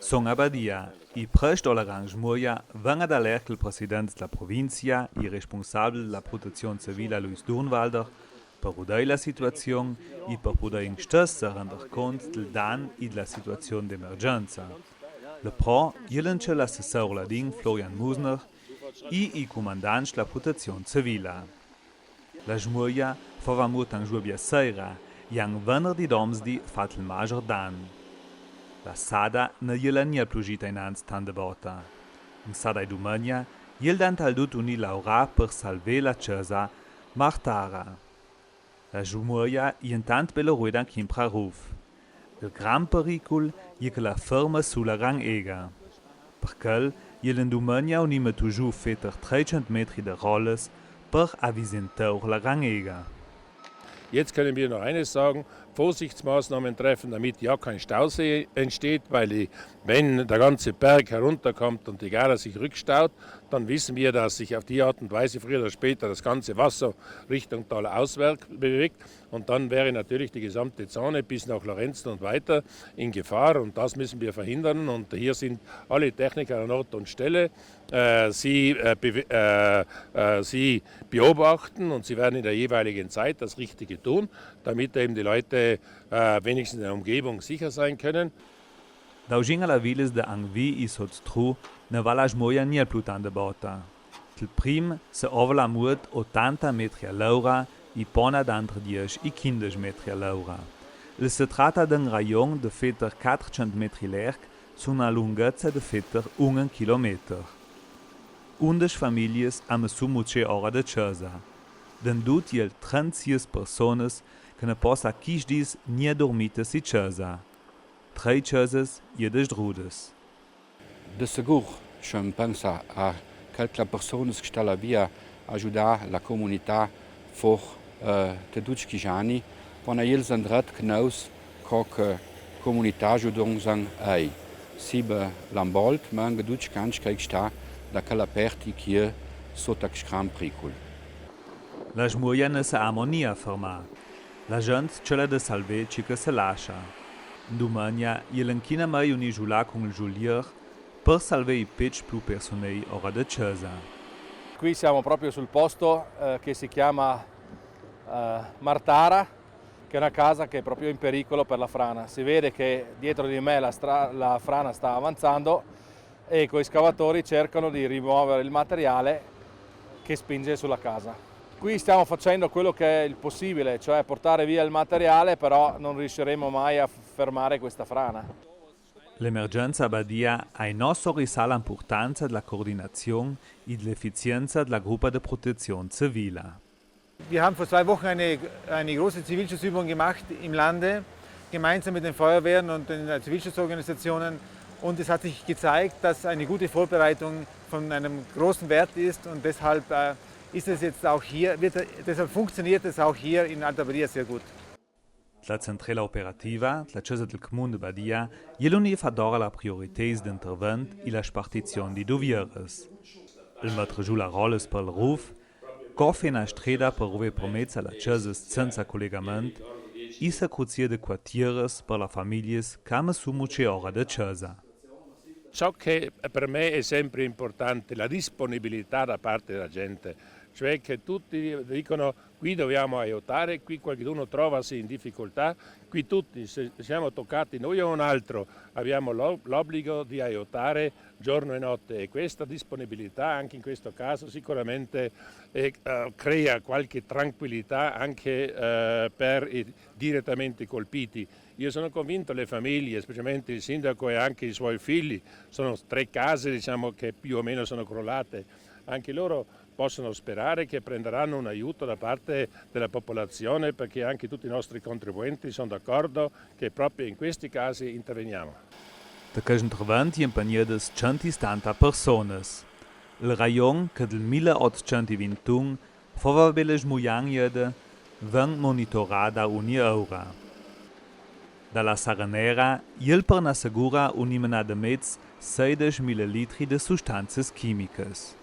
Son Abadia, i prest Olarang Muia, venga da l'erkel president della provincia, i responsabile della protezione civile Luis Durnwalder, per udare la situazione e per poter in stessa render conto del dan e della situazione d'emergenza. Le pro, jelence l'assessor ladin Florian Musner e i comandants della protezione civile. La Jmuia fava mutan giubia seira, yang venerdì domsdi fat il major dan. La sada ne jela nie plugita inanz tan de bota. In sada dumania, jel dan tal dut uni laura per salve la cesa Martara. La Jumuia intant bella ruedan kimpra ruf. Il gran pericul je che la ferma sulla rang ega. Per quel, jelen dumania unime toujours feter 300 metri de rolles per avisenteur la rang ega. Jetzt können wir noch eines sagen, Vorsichtsmaßnahmen treffen, damit ja kein Stausee entsteht, weil wenn der ganze Berg herunterkommt und die Gera sich rückstaut, dann wissen wir, dass sich auf die Art und Weise früher oder später das ganze Wasser Richtung Tal auswärts bewegt und dann wäre natürlich die gesamte Zone bis nach Lorenzen und weiter in Gefahr und das müssen wir verhindern und hier sind alle Techniker an Ort und Stelle. Sie beobachten und sie werden in der jeweiligen Zeit das Richtige tun, damit eben die Leute wenigstens in der Umgebung sicher sein können. Daujinga la viles de Angvi i Sotstru ne va la Jmoia nie plutan de bota. Il prim se ovla mut 80 metri a l'ora i pona d'antre 10 i 15 metri a l'ora. Il se tratta d'un rayon de feter 400 metri lerg su una lunghezza de feter 1 kilometer. 11 famiglie hanno sumuce ora de casa. Den dut jel 36 persones che ne possa kisdis nie dormite si casa. 3 casas jedes drudes. De segur, je pense a quelques persones que stella via ajudar la comunità for te dutski jani, pona ils andrat knaus kok comunità ajudong sang ai. Sibe lambolt man gedutsch ganz kijk sta da kala perti hier sotak schram pricul. La Jmuia ne se amonia ferma. La gente ce de salve ci che se lascia. Dumania, jelenchina mai uni giula con il giulier per salve i pitch più personei ora de casa. Qui siamo proprio sul posto che si chiama Martara, che è una casa che è proprio in pericolo per la frana. Si vede che dietro di me la frana sta avanzando e coi scavatori cercano di rimuovere il materiale che spinge sulla casa. Qui stiamo facendo quello che è il possibile, cioè portare via il materiale, però non riusciremo mai a fermare questa frana. L'emergenza Badia ha in nostro risale l'importanza della coordinazione e dell'effizienza della gruppa di protezione civile. Wir haben vor 2 Wochen eine große Zivilschutzübung gemacht im Lande, gemeinsam mit den Feuerwehren und den Zivilschutzorganisationen. Und es hat sich gezeigt, dass eine gute Vorbereitung von einem großen Wert ist und deshalb ist es jetzt auch hier, deshalb funktioniert es auch hier in Alta Badia sehr gut. La centrala operativa, la Casa del Comune de Badia, jeluni fa d'ora la priorités d'intervent e la spartizione di dovieres. Il metre giù la rolles per il ruf, coffe una strada per ove promezza la casa senza collegament, e sa cruzia de quartieres per la families come sumuce ora de casa. Ciò che per me è sempre importante, la disponibilità da parte della gente, cioè che tutti dicono qui dobbiamo aiutare, qui qualcuno trovasi in difficoltà, qui tutti se siamo toccati noi o un altro abbiamo l'obbligo di aiutare giorno e notte e questa disponibilità anche in questo caso sicuramente crea qualche tranquillità anche per i direttamente colpiti. Io sono convinto le famiglie, specialmente il sindaco e anche i suoi figli, sono 3 case diciamo, che più o meno sono crollate, anche loro possono sperare che prenderanno un aiuto da parte della popolazione perché anche tutti i nostri contribuenti sono d'accordo che proprio in questi casi interveniamo. Da questo intervento impegnato 170 persone. Il rayon che del 1821 fava belle smuianjede veng monitorada ogni ora. Dalla Saranera, il per assicura un'imena de mezz 16 ml di sostanze chimiche.